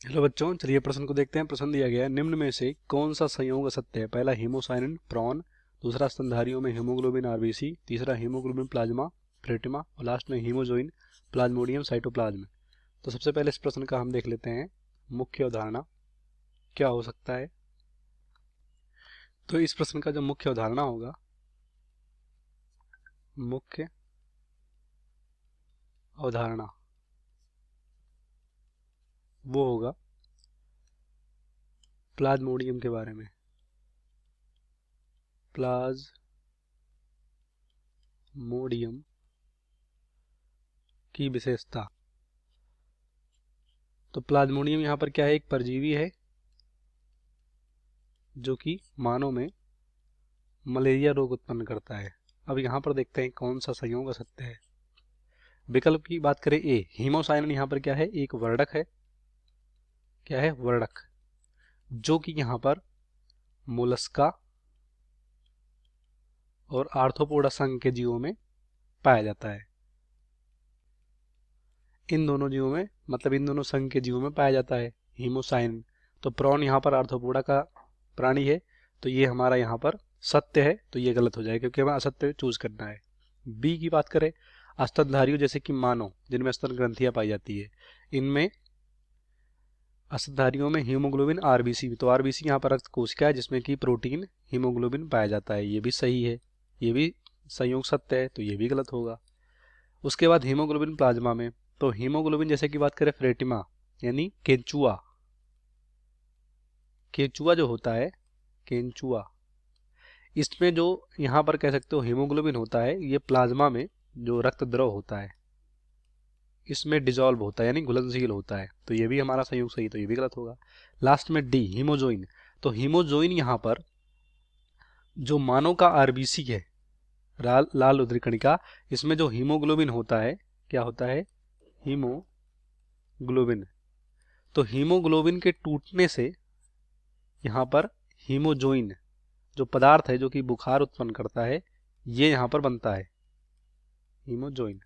Hello बच्चों, चलिए प्रश्न को देखते हैं। प्रश्न दिया गया है, निम्न में से कौन सा संयोग असत्य है? पहला हीमोसाइनिन प्रॉन, दूसरा स्तनधारियों में हीमोग्लोबिन आरबीसी, तीसरा हीमोग्लोबिन प्लाज्मा फ्रेटिमा और लास्ट में हीमोजोइन प्लाज्मोडियम साइटोप्लाज्म। तो सबसे पहले इस प्रश्न का हम देख लेते हैं मुख्य अवधारणा क्या हो सकता है। तो इस प्रश्न का जो मुख्य अवधारणा होगा, मुख्य अवधारणा वो होगा प्लाज्मोडियम के बारे में। प्लाज्मोडियम की विशेषता। तो प्लाज्मोडियम यहाँ पर क्या है? एक परजीवी है जो कि मानव में मलेरिया रोग उत्पन्न करता है। अब यहाँ पर देखते हैं कौन सा संयोग असत्य है। विकल्प की बात करें, ए हीमोसाइनिन यहाँ पर क्या है? एक वर्णक है। क्या है? वर्णक, जो कि यहाँ पर मोलस्का और आर्थ्रोपोडा संघ के जीवों में पाया जाता है। इन दोनों जीवों में, मतलब इन दोनों संघ के जीवों में पाया जाता है हीमोसाइनिन। तो प्रॉन यहाँ पर आर्थ्रोपोडा का प्राणी है, तो ये हमारा यहाँ पर सत्य है, तो ये गलत हो जाएगा क्योंकि हमें असत्य चूज करना है। बी की बात करें, स्तनधारियों जैसे कि मानव जिनमें स्तन ग्रंथियां पाई जाती है, इनमें स्तनधारियों में हीमोग्लोबिन आरबीसी, तो आरबीसी यहाँ पर रक्त कोशिका है जिसमें कि प्रोटीन हीमोग्लोबिन पाया जाता है, ये भी सही है। ये भी संयोग सत्य है, तो ये भी गलत होगा। उसके बाद हीमोग्लोबिन प्लाज्मा में, तो हीमोग्लोबिन जैसे कि बात करें फ्रेटिमा यानी केंचुआ, केंचुआ जो होता है, केंचुआ, इसमें जो यहाँ पर कह सकते हो हीमोग्लोबिन होता है, ये प्लाज्मा में जो रक्त द्रव होता है इसमें डिजॉल्व होता है यानी घुलनशील होता है, तो ये भी हमारा संयोग सही, तो ये भी गलत होगा। लास्ट में डी हीमोजोइन, तो हीमोजोइन यहाँ पर जो मानव का आरबीसी है, लाल रुधिर कणिका, इसमें जो हीमोग्लोबिन होता है, क्या होता है? हीमोग्लोबिन। तो हीमोग्लोबिन के टूटने से यहाँ पर हीमोजोइन जो पदार्थ है जो कि बुखार उत्पन्न करता है, ये यहाँ पर बनता है हीमोजोइन।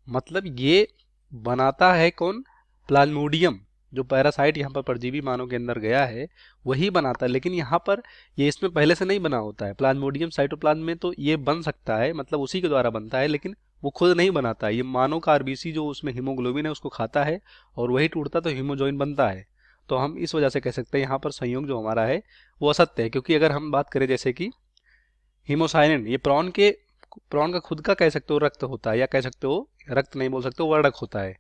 मतलब ये बनाता है कौन? प्लाज्मोडियम, जो पैरासाइट यहाँ पर परजीवी मानव के अंदर गया है वही बनाता है, लेकिन यहाँ पर ये इसमें पहले से नहीं बना होता है। प्लाज्मोडियम साइटोप्लाज्म में तो ये बन सकता है, मतलब उसी के द्वारा बनता है, लेकिन वो खुद नहीं बनाता है। ये मानव का आरबीसी जो उसमें हीमोग्लोबिन है उसको खाता है और वही टूटता तो हीमोजोइन बनता है। तो हम इस वजह से कह सकते हैं यहाँ पर संयोग जो हमारा है वो असत्य है, क्योंकि अगर हम बात करें जैसे कि हीमोसाइनिन, ये प्रॉन का खुद का कह सकते हो रक्त होता है, या कह सकते हो रक्त नहीं बोल सकते हो, वर्णक होता है।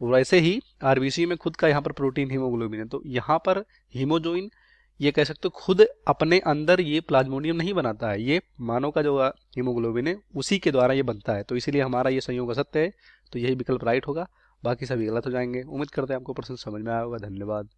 वैसे ही आरबीसी में खुद का यहाँ पर प्रोटीन हीमोग्लोबिन है, तो यहाँ पर हीमोजोइन ये कह सकते हो खुद अपने अंदर ये प्लाज्मोडियम नहीं बनाता है, ये मानव का जो हीमोग्लोबिन है उसी के द्वारा ये बनता है, तो इसीलिए हमारा ये संयोग असत्य है। तो यही विकल्प राइट होगा, बाकी सभी गलत हो जाएंगे। उम्मीद करते हैं आपको प्रश्न समझ में आया होगा। धन्यवाद।